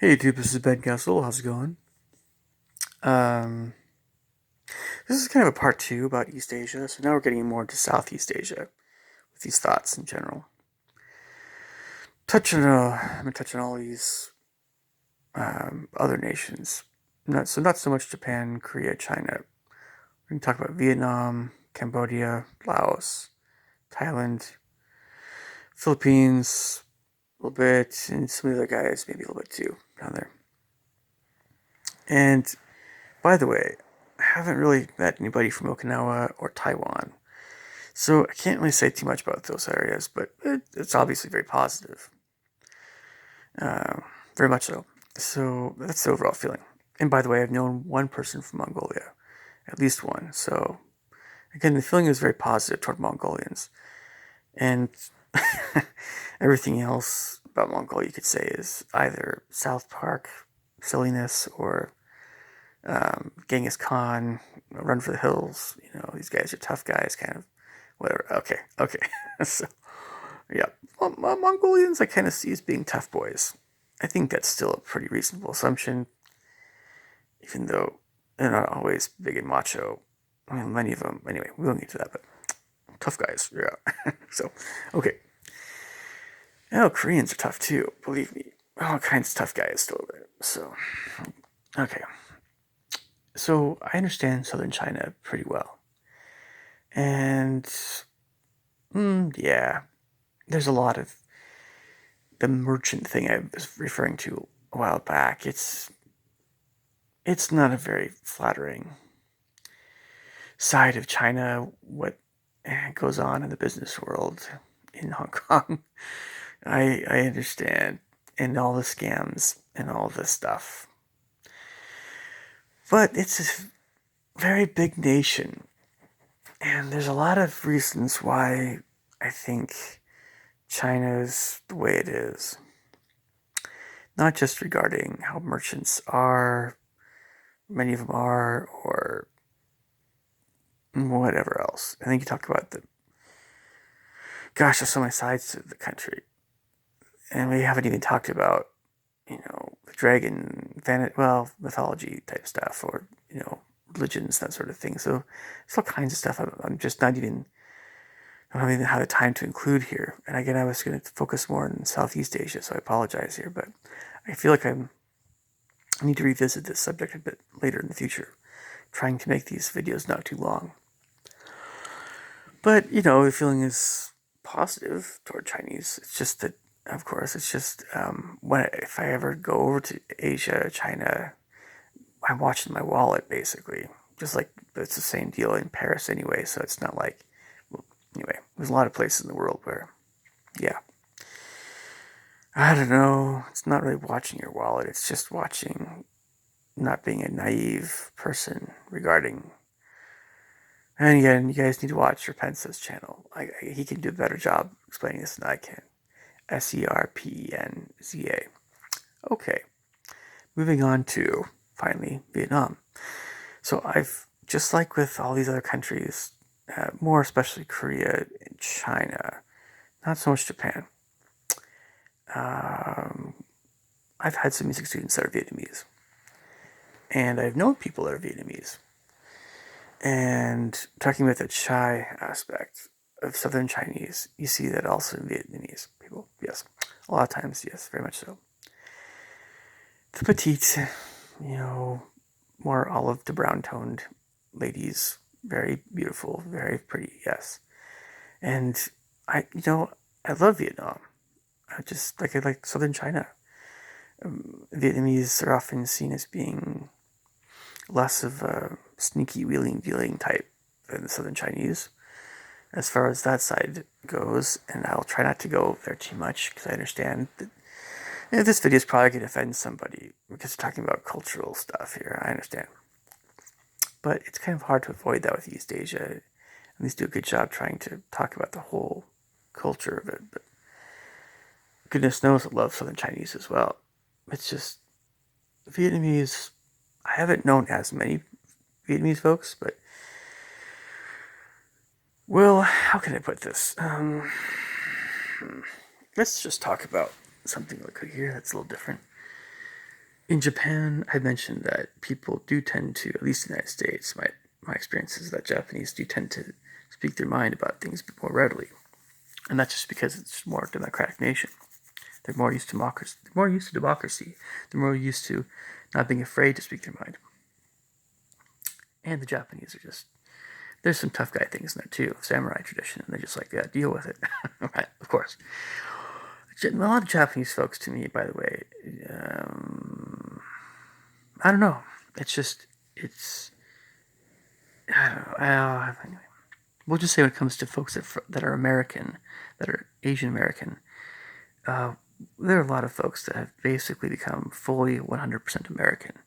Hey YouTube, this is Ben Kessel. How's it going? Um, this is kind of a part two about East Asia, so now we're getting more into Southeast Asia with these thoughts in general. I'm gonna touch on all these other nations. Not so much Japan, Korea, China. We're gonna talk about Vietnam, Cambodia, Laos, Thailand, Philippines, a little bit, and some of the other guys maybe a little bit too down there. And by the way, I haven't really met anybody from Okinawa or Taiwan. So I can't really say too much about those areas, but it's obviously very positive, uh, very much so. So that's the overall feeling. And by the way, I've known one person from Mongolia, at least one. So again, the feeling is very positive toward Mongolians, and everything else about Mongolia you could say is either South Park silliness or Genghis Khan, Run for the Hills. These guys are tough guys, kind of whatever. Okay. So yeah, well, Mongolians I kind of see as being tough boys. I think that's still a pretty reasonable assumption, even though they're not always big and macho. I mean, many of them. Anyway, we won't get to that, but tough guys. Yeah. So, okay. Oh, Koreans are tough too. Believe me, all kinds of tough guys still there. So, okay. So I understand southern China pretty well, and yeah, there's a lot of the merchant thing I was referring to a while back. It's not a very flattering side of China, what goes on in the business world in Hong Kong. I understand, and all the scams and all this stuff. But it's a very big nation, and there's a lot of reasons why I think China's the way it is. Not just regarding how merchants are, many of them are, or whatever else. I think you talk about there's so many sides to the country. And we haven't even talked about, the dragon, mythology type stuff, or, religions, that sort of thing. So there's all kinds of stuff I'm just not even, I don't even have the time to include here. And again, I was going to focus more on Southeast Asia, so I apologize here, but I feel like I need to revisit this subject a bit later in the future, trying to make these videos not too long. But, the feeling is positive toward Chinese. It's just that, of course, it's just if I ever go over to Asia, China, I'm watching my wallet basically. Just like it's the same deal in Paris anyway, so it's not like, well, anyway, there's a lot of places in the world where, yeah, I don't know, it's not really watching your wallet, it's just watching, not being a naive person regarding. And again, you guys need to watch Repenza's channel. He can do a better job explaining this than I can. Serpenza. Okay, moving on to finally Vietnam. So I've just like with all these other countries, more especially Korea and China, not so much Japan. Um, I've had some music students that are Vietnamese, and I've known people that are Vietnamese. And talking about the Chai aspect of Southern Chinese, you see that also in Vietnamese people. Yes, a lot of times, yes, very much so. The petite, more olive to brown toned ladies, very beautiful, very pretty, yes. And I love Vietnam. I like Southern China. Vietnamese are often seen as being less of a sneaky wheeling dealing type than the Southern Chinese, as far as that side goes. And I'll try not to go there too much because I understand that this video is probably going to offend somebody because we're talking about cultural stuff here. I understand. But it's kind of hard to avoid that with East Asia. At least do a good job trying to talk about the whole culture of it. But goodness knows I love Southern Chinese as well. It's just Vietnamese. I haven't known as many Vietnamese folks, but well, how can I put this? Let's just talk about something like here that's a little different. In Japan, I mentioned that people do tend to, at least in the United States, my experience is that Japanese do tend to speak their mind about things more readily. And that's just because it's a more democratic nation. They're more used to democracy. They're more used to democracy. They're more used to not being afraid to speak their mind. And the Japanese are just, there's some tough guy things in there too, samurai tradition, and they're just like, yeah, deal with it. Right, of course. A lot of Japanese folks, to me, by the way, I don't know. It's just, I don't know. Anyway, we'll just say when it comes to folks that are American, that are Asian American, uh, there are a lot of folks that have basically become fully 100% American,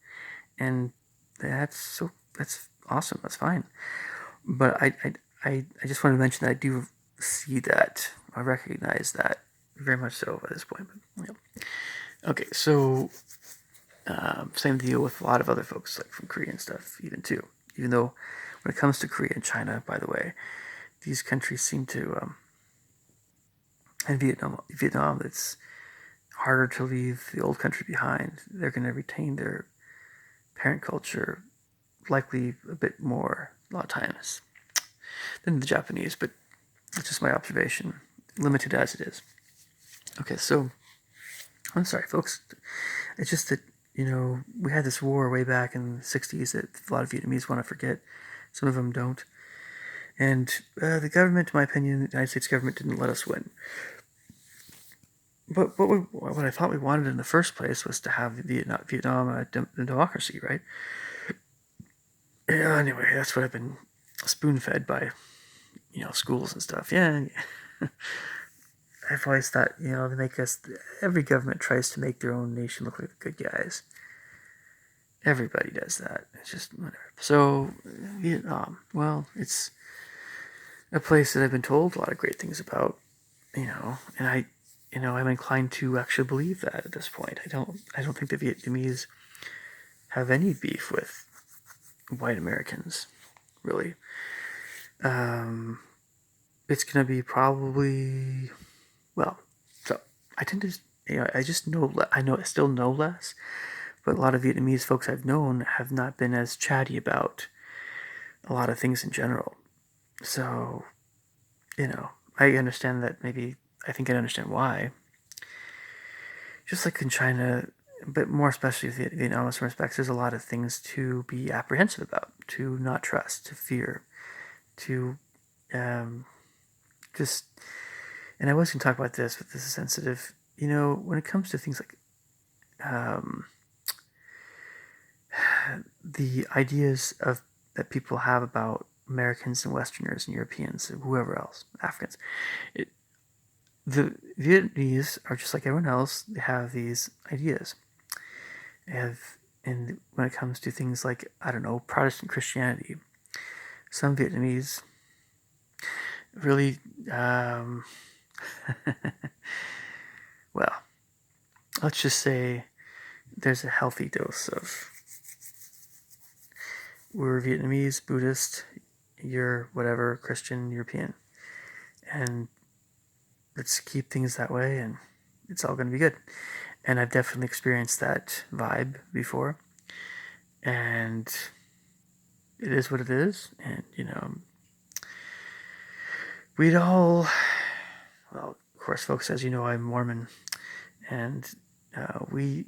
and that's awesome. That's fine. But I just want to mention that I do see that. I recognize that very much so at this point. But, yeah. Okay, so same deal with a lot of other folks, like from Korea and stuff, even too. Even though when it comes to Korea and China, by the way, these countries seem to, and Vietnam, it's harder to leave the old country behind. They're going to retain their parent culture likely a bit more, a lot of times, than the Japanese, but it's just my observation, limited as it is. Okay, so I'm sorry, folks. It's just that, we had this war way back in the 60s that a lot of Vietnamese want to forget. Some of them don't. And the government, in my opinion, the United States government didn't let us win. But what I thought we wanted in the first place was to have Vietnam a democracy, right? Yeah, anyway, that's what I've been spoon-fed by, schools and stuff. Yeah, I've always thought, they make us. Every government tries to make their own nation look like the good guys. Everybody does that. It's just whatever. So Vietnam, well, it's a place that I've been told a lot of great things about, and I'm inclined to actually believe that at this point. I don't think the Vietnamese have any beef with white Americans, really. It's gonna be probably, well, so I tend to, I just know, I still know less, but a lot of Vietnamese folks I've known have not been as chatty about a lot of things in general. So, I understand that maybe, I think I understand why. Just like in China, but more especially Vietnam in some respects, there's a lot of things to be apprehensive about, to not trust, to fear, to um, just. And I was going to talk about this, but this is sensitive. When it comes to things like um, the ideas that people have about Americans and Westerners and Europeans and whoever else, Africans, the Vietnamese are just like everyone else. They have these ideas. And when it comes to things like, I don't know, Protestant Christianity, some Vietnamese really, well, let's just say there's a healthy dose of, we're Vietnamese, Buddhist, you're whatever, Christian, European. And let's keep things that way, and it's all going to be good. And I've definitely experienced that vibe before. And it is what it is. And, we'd all, well, of course, folks, as you know, I'm Mormon. And we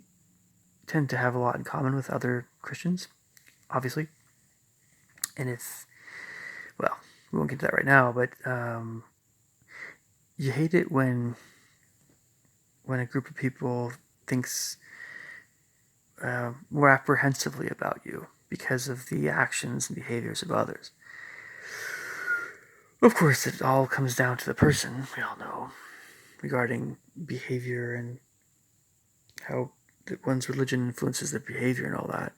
tend to have a lot in common with other Christians, obviously. And well, we won't get to that right now, but you hate it when a group of people thinks more apprehensively about you because of the actions and behaviors of others. Of course, it all comes down to the person, we all know, regarding behavior and how one's religion influences their behavior and all that.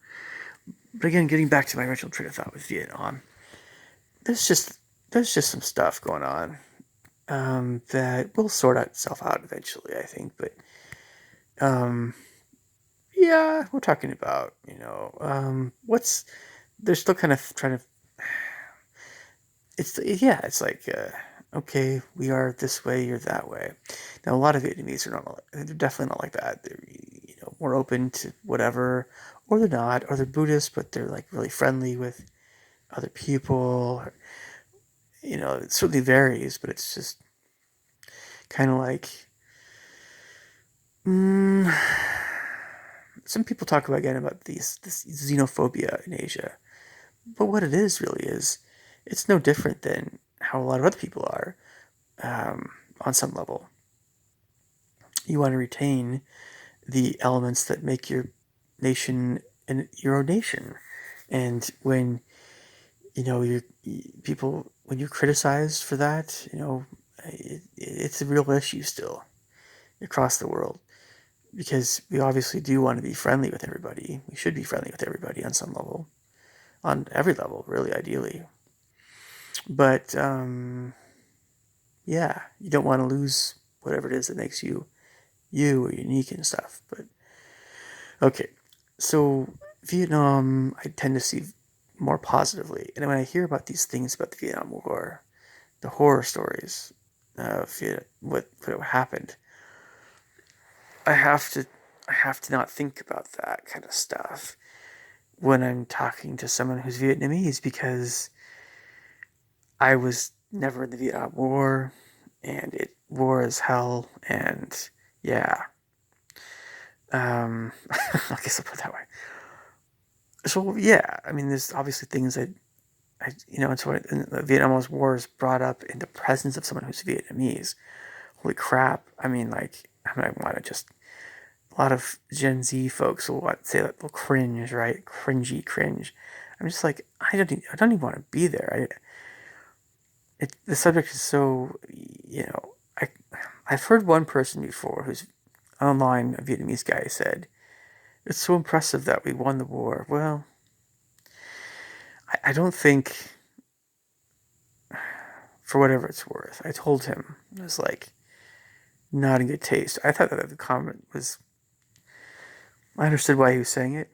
But again, getting back to my original train of thought with Vietnam, there's just some stuff going on that will sort itself out eventually, I think. But yeah, we're talking about they're still kind of trying to. It's like okay, we are this way, you're that way. Now a lot of Vietnamese are not. They're definitely not like that. They're more open to whatever, or they're not, or they're Buddhist, but they're like really friendly with other people. Or, it certainly varies, but it's just kind of like, mm, some people talk about again about this xenophobia in Asia, but what it is really is, it's no different than how a lot of other people are, on some level. You want to retain the elements that make your nation and your own nation, and when you people when you're criticized for that, it's a real issue still across the world, because we obviously do want to be friendly with everybody. We should be friendly with everybody on some level, on every level, really, ideally. But yeah, you don't want to lose whatever it is that makes you or unique and stuff. But okay, so Vietnam, I tend to see more positively, and when I hear about these things about the Vietnam War, the horror stories of what happened, I have to not think about that kind of stuff when I'm talking to someone who's Vietnamese, because I was never in the Vietnam War, and it war as hell, and yeah. I guess I'll put it that way. So yeah, I mean, there's obviously things that it's what the Vietnam War is brought up in the presence of someone who's Vietnamese. Holy crap! I mean, like, I want to just, a lot of Gen Z folks will say that they'll cringe, right? Cringe. I'm just like, I don't even want to be there. The subject is so, I've heard one person before who's online, a Vietnamese guy, said, it's so impressive that we won the war. Well, I don't think, for whatever it's worth, I told him, it was like, not in good taste. I thought that the comment was, I understood why he was saying it.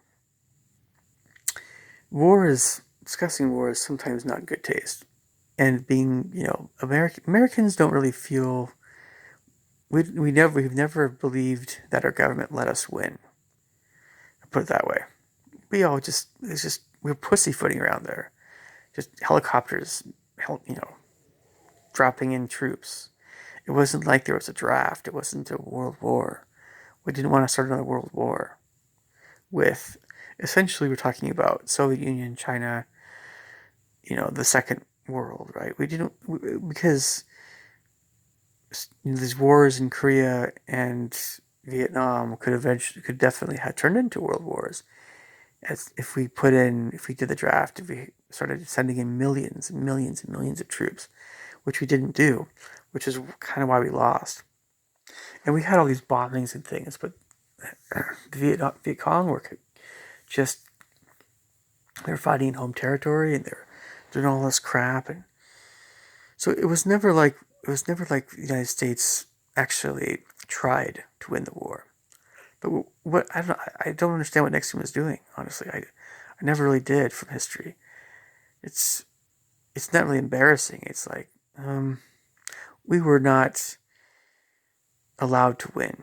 Discussing war is sometimes not in good taste. And being, Americans don't really feel, we've never believed that our government let us win. I'll put it that way. We're pussyfooting around there. Just helicopters, dropping in troops. It wasn't like there was a draft. It wasn't a world war. We didn't want to start another world war with, essentially, we're talking about Soviet Union, China, the second world, right? We didn't, because these wars in Korea and Vietnam could definitely have turned into world wars, as if we did the draft, if we started sending in millions and millions and millions of troops, which we didn't do, which is kind of why we lost. And we had all these bombings and things, but the Viet Cong were just, they were fighting in home territory, and they're doing all this crap, and so it was never like the United States actually tried to win the war. But I don't understand what Nixon was doing. Honestly, I never really did from history. It's not really embarrassing. It's like, we were not allowed to win.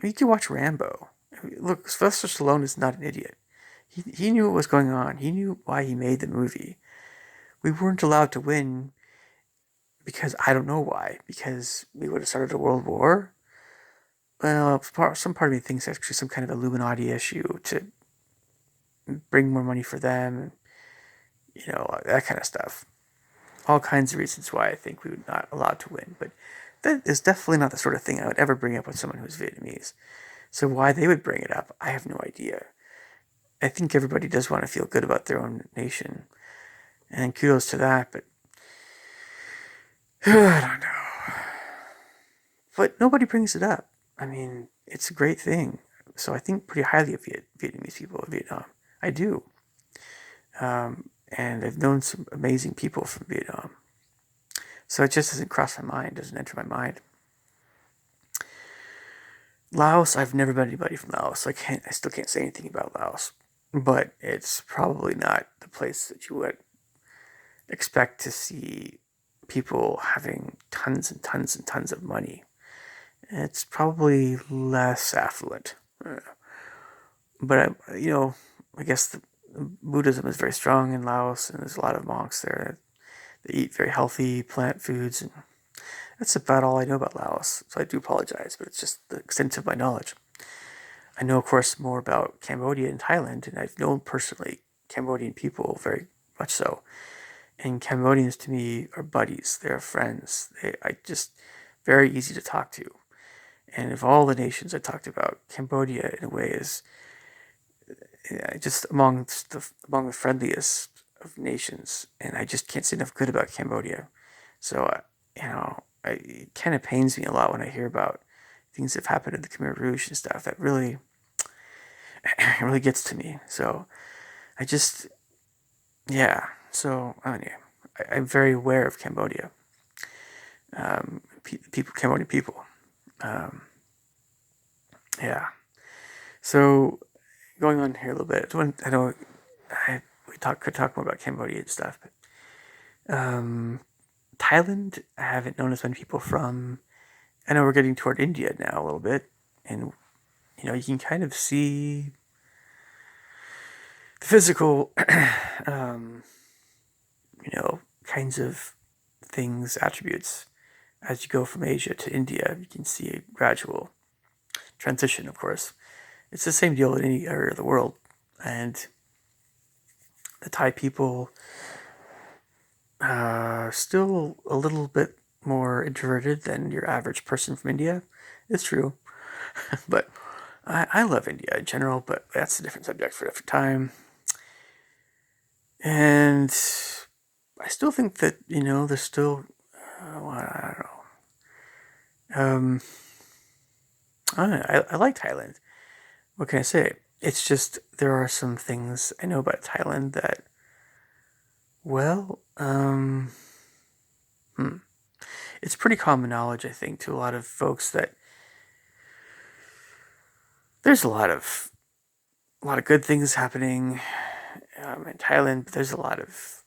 You can watch Rambo. Look, Sylvester Stallone is not an idiot. He knew what was going on. He knew why he made the movie. We weren't allowed to win because I don't know why. Because we would have started a world war. Well, some part of me thinks it's actually some kind of Illuminati issue to bring more money for them, that kind of stuff. All kinds of reasons why I think we were not allowed to win, but that is definitely not the sort of thing I would ever bring up with someone who's Vietnamese. So why they would bring it up, I have no idea. I think everybody does want to feel good about their own nation, and kudos to that, but I don't know. But nobody brings it up. I mean, it's a great thing. So I think pretty highly of Vietnamese people in Vietnam. I do. And I've known some amazing people from Vietnam. So it just doesn't cross my mind, doesn't enter my mind. Laos, I've never met anybody from Laos. I still can't say anything about Laos. But it's probably not the place that you would expect to see people having tons and tons and tons of money. It's probably less affluent. but I guess Buddhism is very strong in Laos, and there's a lot of monks there. They eat very healthy plant foods, and that's about all I know about Laos. So I do apologize, but it's just the extent of my knowledge. I know, of course, more about Cambodia and Thailand, and I've known personally Cambodian people very much so. And Cambodians to me are buddies. They're friends. I just very easy to talk to. And of all the nations I talked about, Cambodia in a way is just among the friendliest of nations. And I just can't say enough good about Cambodia. So it kind of pains me a lot when I hear about things that have happened in the Khmer Rouge and stuff. That really, it really gets to me. So I just, yeah. So I'm very aware of Cambodia, Cambodian people. Um, yeah. So going on here a little bit. I know could talk more about Cambodia and stuff, but Thailand, I haven't known as many people from. I know we're getting toward India now a little bit, and you can kind of see the physical, um, kinds of things, attributes. As you go from Asia to India, you can see a gradual transition, of course. It's the same deal in any area of the world. And the Thai people are still a little bit more introverted than your average person from India. It's true. But I love India in general, but that's a different subject for a different time. And I still think that, there's still, I don't know. I like Thailand. What can I say? It's just there are some things I know about Thailand that, well, it's pretty common knowledge, I think, to a lot of folks that there's a lot of good things happening in Thailand, but there's a lot of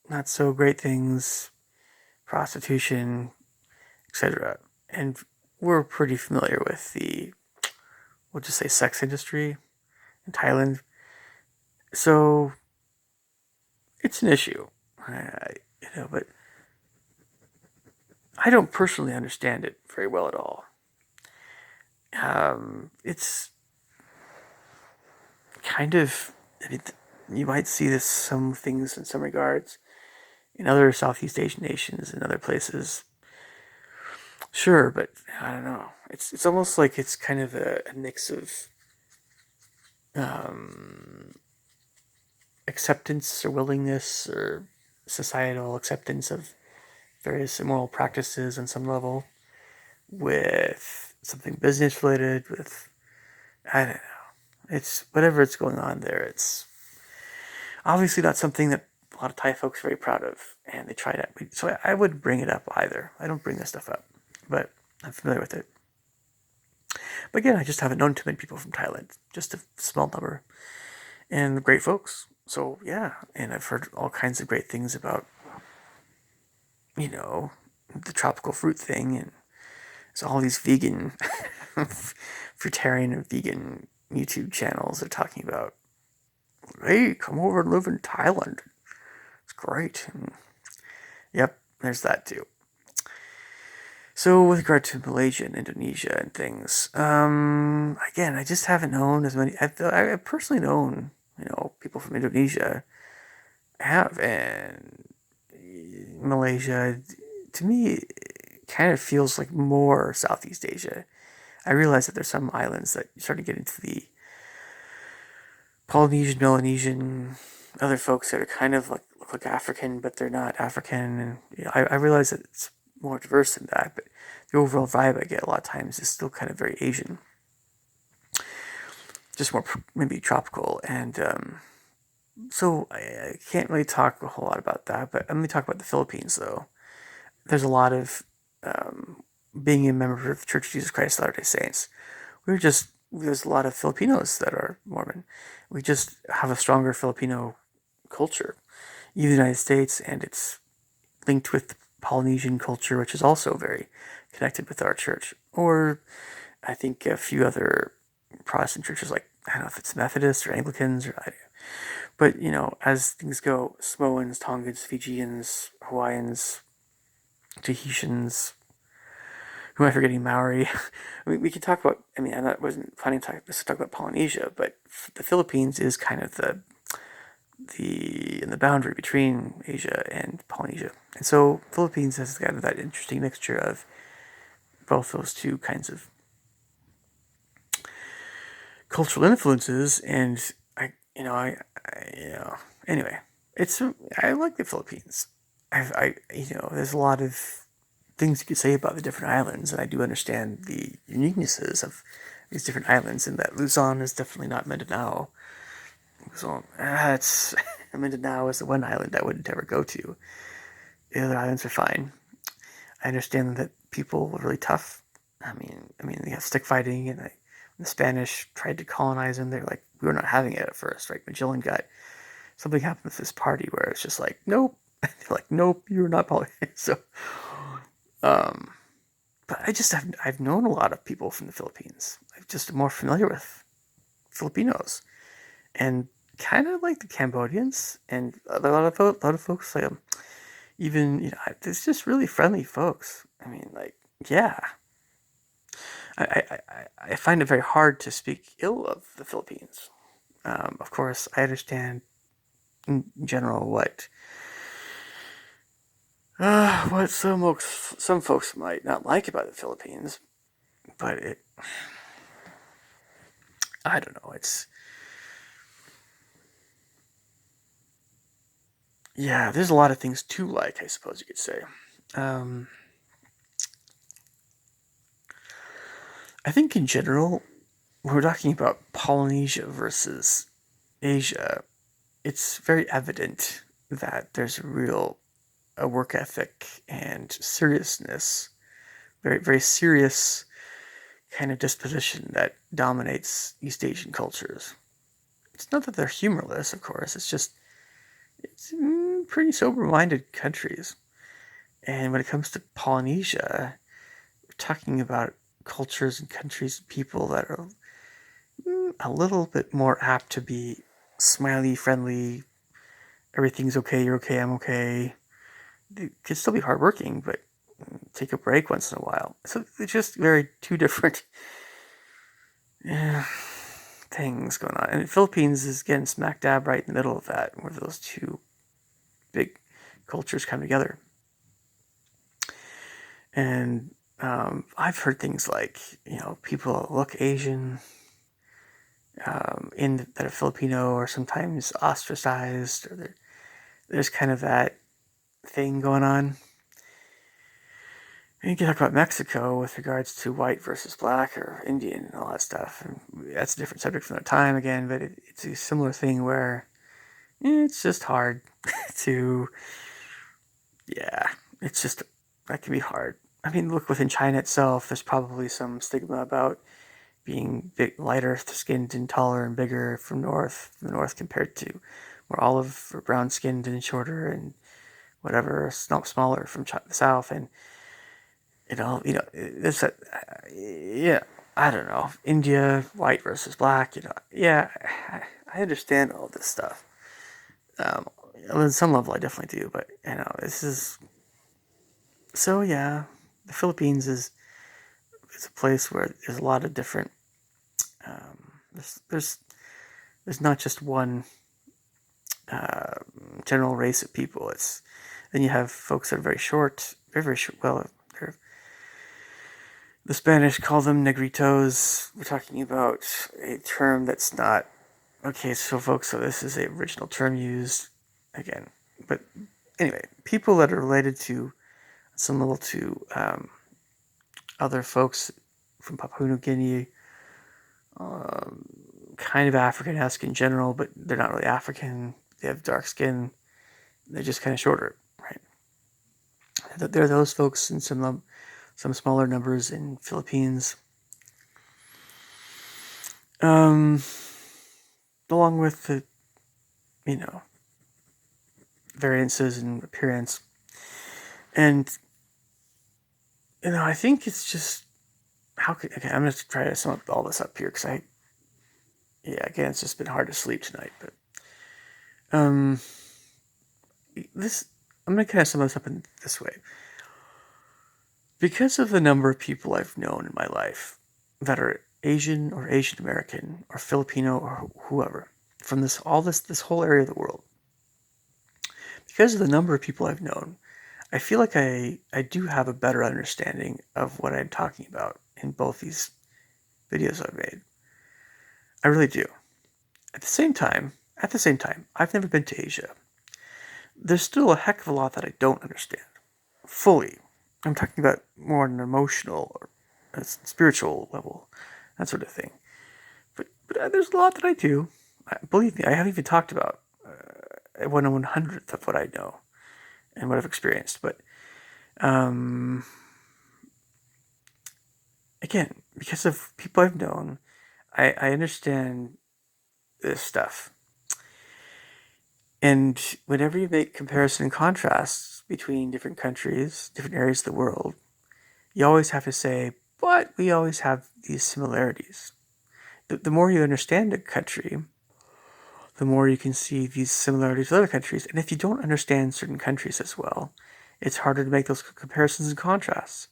not so great things, prostitution, etc. And we're pretty familiar with we'll just say, sex industry in Thailand. So it's an issue, but I don't personally understand it very well at all. It's kind of, you might see this some things in some regards in other Southeast Asian nations and other places. Sure, but I don't know. It's almost like it's kind of a mix of um, acceptance or willingness or societal acceptance of various immoral practices on some level with something business related with, I don't know. It's whatever it's going on there. It's obviously not something that a lot of Thai folks are very proud of, and they try to. So I wouldn't bring it up either. I don't bring this stuff up, but I'm familiar with it. But again, I just haven't known too many people from Thailand, just a small number, and great folks. So yeah, and I've heard all kinds of great things about, the tropical fruit thing, and there's all these vegan, fruitarian and vegan YouTube channels that are talking about, hey, come over and live in Thailand. It's great. And yep, there's that too. So with regard to Malaysia and Indonesia and things, again, I just haven't known as many. I've personally known, people from Indonesia. I have, and Malaysia, to me, kind of feels like more Southeast Asia. I realize that there's some islands that you start to get into the Polynesian, Melanesian, other folks that are kind of like look like African, but they're not African, and I realize that it's more diverse than that. But the overall vibe I get a lot of times is still kind of very Asian, just more maybe tropical. And so I can't really talk a whole lot about that. But let me talk about the Philippines, though. There's a lot of being a member of the Church of Jesus Christ of Latter-day Saints. There's a lot of Filipinos that are Mormon. We just have a stronger Filipino culture in the United States, and it's linked with Polynesian culture, which is also very connected with our church. Or I think a few other Protestant churches like I don't know if it's Methodists or Anglicans but as things go, Samoans, Tongans, Fijians, Hawaiians, Tahitians, who am I forgetting? Maori. I mean, we can talk about. I mean, I wasn't planning to talk about Polynesia, but the Philippines is kind of the boundary between Asia and Polynesia, and so Philippines has kind of that interesting mixture of both those two kinds of cultural influences. And anyway, it's I like the Philippines. There's a lot of things you could say about the different islands, and I do understand the uniquenesses of these different islands, and that Luzon is definitely not Mindanao. So it's Mindanao is the one island I wouldn't ever go to. The other islands are fine. I understand that people were really tough. I mean, they have stick fighting, and when the Spanish tried to colonize them, they're like, we were not having it at first, right? Magellan got something happened with this party where it's just like, nope. They're like, nope, you're not poly. So, um, but I've known a lot of people from the Philippines. I'm just more familiar with Filipinos, and kind of like the Cambodians, and a lot of folks like even it's just really friendly folks. I mean, like, yeah, I find it very hard to speak ill of the Philippines. Of course, I understand in general what some folks might not like about the Philippines, but I don't know. Yeah, there's a lot of things to like, I suppose you could say. Um, I think in general, when we're talking about Polynesia versus Asia, it's very evident that there's a work ethic and seriousness, very very serious kind of disposition that dominates East Asian cultures. It's not that they're humorless, of course. It's pretty sober-minded countries. And when it comes to Polynesia, we're talking about cultures and countries and people that are a little bit more apt to be smiley, friendly. Everything's okay. You're okay. I'm okay. They can still be hardworking, but take a break once in a while. So it's just very two different yeah, things going on. And the Philippines is getting smack dab right in the middle of that, where those two big cultures come together. And I've heard things like, people look Asian, that are Filipino, or sometimes ostracized, or there's kind of that thing going on. And you can talk about Mexico with regards to white versus black or Indian and all that stuff. And that's a different subject from the time again, but it's a similar thing where it's just hard to, yeah, it's just, that can be hard. I mean, look, within China itself, there's probably some stigma about being lighter skinned and taller and bigger from the north compared to more olive or brown skinned and shorter and whatever, smaller from the south. And it's that, yeah, I don't know, India, white versus black, yeah, I understand all this stuff. Um, on some level, I definitely do, but this is so yeah. The Philippines is a place where there's a lot of different. There's not just one uh, general race of people. It's then you have folks that are very short, very very short. Well, the Spanish call them negritos. We're talking about a term that's not okay. So folks, so this is the original term used again, but anyway, people that are related to some level to other folks from Papua New Guinea, kind of African-esque in general, but they're not really African. They have dark skin. They're just kind of shorter, right? There are those folks in some smaller numbers in Philippines, um, along with the you know variances in appearance, and I think it's just how could okay. I'm gonna try to sum up all this up here because yeah, again, it's just been hard to sleep tonight. But um, this I'm gonna kind of sum this up in this way. Because of the number of people I've known in my life that are Asian or Asian American or Filipino or whoever from this whole area of the world, because of the number of people I've known, I feel like I do have a better understanding of what I'm talking about in both these videos I've made. I really do. At the same time, I've never been to Asia. There's still a heck of a lot that I don't understand fully. I'm talking about more on an emotional or a spiritual level, that sort of thing. But there's a lot that I do. Believe me, I haven't even talked about 1/100th of what I know and what I've experienced. But um, again, because of people I've known, I understand this stuff. And whenever you make comparison and contrasts between different countries, different areas of the world, you always have to say, but we always have these similarities. The more you understand a country, the more you can see these similarities with other countries. And if you don't understand certain countries as well, it's harder to make those comparisons and contrasts.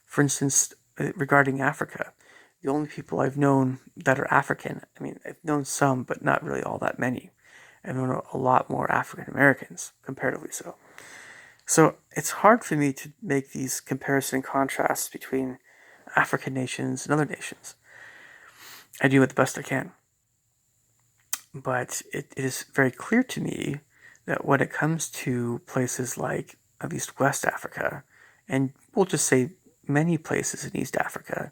For instance, regarding Africa, the only people I've known that are African, I mean, I've known some, but not really all that many. I've known a lot more African Americans, comparatively so. So it's hard for me to make these comparison and contrasts between African nations and other nations. I do it the best I can. But it is very clear to me that when it comes to places like at least West Africa, and we'll just say many places in East Africa,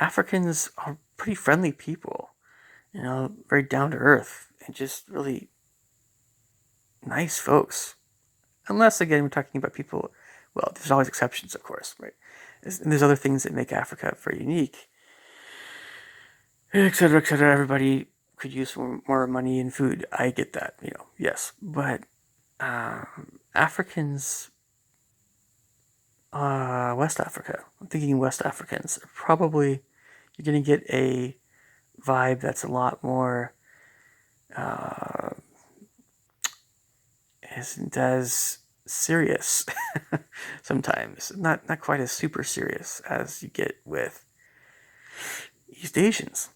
Africans are pretty friendly people, very down to earth and just really nice folks. Unless, again, we're talking about people, well, there's always exceptions, of course, right? And there's other things that make Africa very unique, etc., etc. Everybody could use more money and food. I get that, yes. But Africans, West Africa, I'm thinking West Africans, probably you're going to get a vibe that's a lot more, isn't as serious sometimes. Not quite as super serious as you get with East Asians.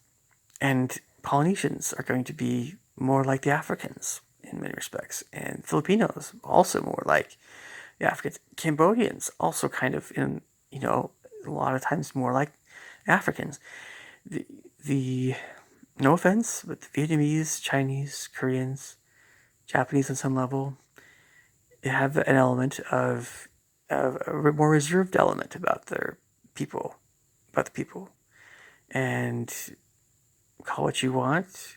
And Polynesians are going to be more like the Africans in many respects. And Filipinos also more like the Africans. Cambodians also kind of a lot of times more like Africans. The no offense, but the Vietnamese, Chinese, Koreans, Japanese on some level, they have an element of a more reserved element about the people. And call what you want.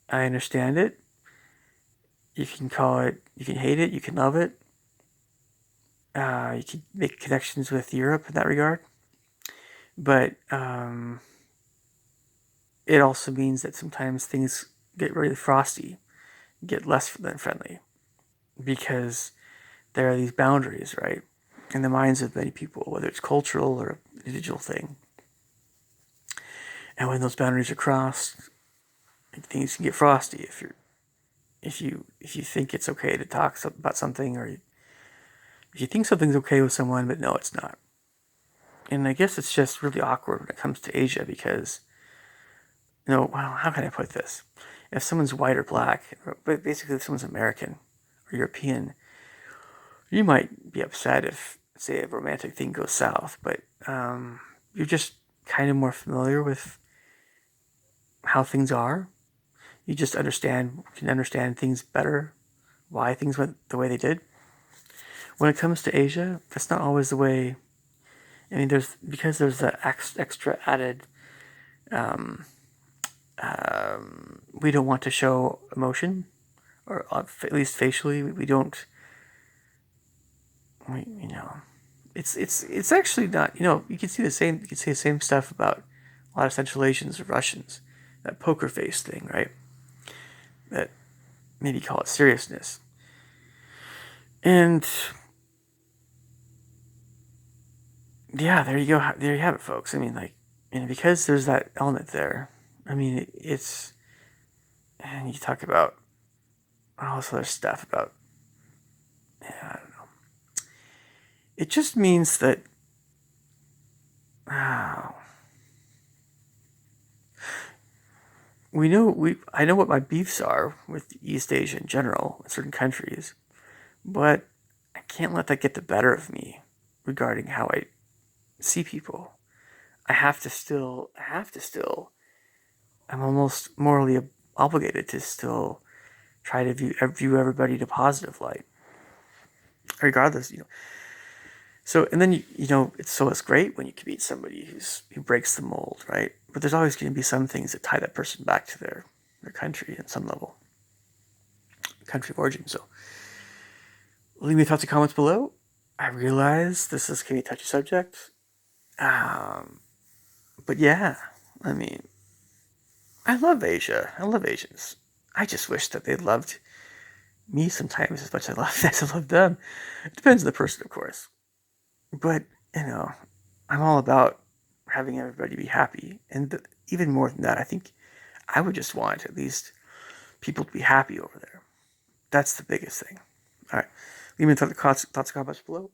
I understand it. You can call it, you can hate it, you can love it. You can make connections with Europe in that regard. But it also means that sometimes things get really frosty, get less than friendly, because there are these boundaries, right, in the minds of many people, whether it's cultural or individual thing. And when those boundaries are crossed, things can get frosty. If you think it's okay to talk about something, or if you think something's okay with someone, but no, it's not. And I guess it's just really awkward when it comes to Asia because, well, how can I put this? If someone's white or black, but basically if someone's American or European, you might be upset if, say, a romantic thing goes south, but you're just kind of more familiar with how things are. You just can understand things better, why things went the way they did. When it comes to Asia, that's not always the way. I mean, because there's that extra added. We don't want to show emotion, or at least facially, we don't. It's actually not. You can see the same. You can see the same stuff about a lot of Central Asians or Russians. That poker face thing, right? That maybe call it seriousness. And yeah, there you go. There you have it, folks. I mean, because there's that element there, I mean, it's, and you talk about all this other stuff about, yeah, I don't know. It just means that, oh, I know what my beefs are with East Asia in general, in certain countries, but I can't let that get the better of me regarding how I see people. I'm almost morally obligated to still try to view everybody in a positive light, regardless, So, and then it's great when you can meet somebody who breaks the mold, right? But there's always going to be some things that tie that person back to their country at some level, country of origin. So, leave me your thoughts and comments below. I realize can be a touchy subject, um, but yeah, I mean, I love Asia. I love Asians. I just wish that they loved me sometimes as much as I love them. It depends on the person, of course. But, you know, I'm all about having everybody be happy. And even more than that, I think I would just want at least people to be happy over there. That's the biggest thing. All right. Leave me thoughts and comments below.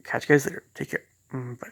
Catch you guys later. Take care. Bye.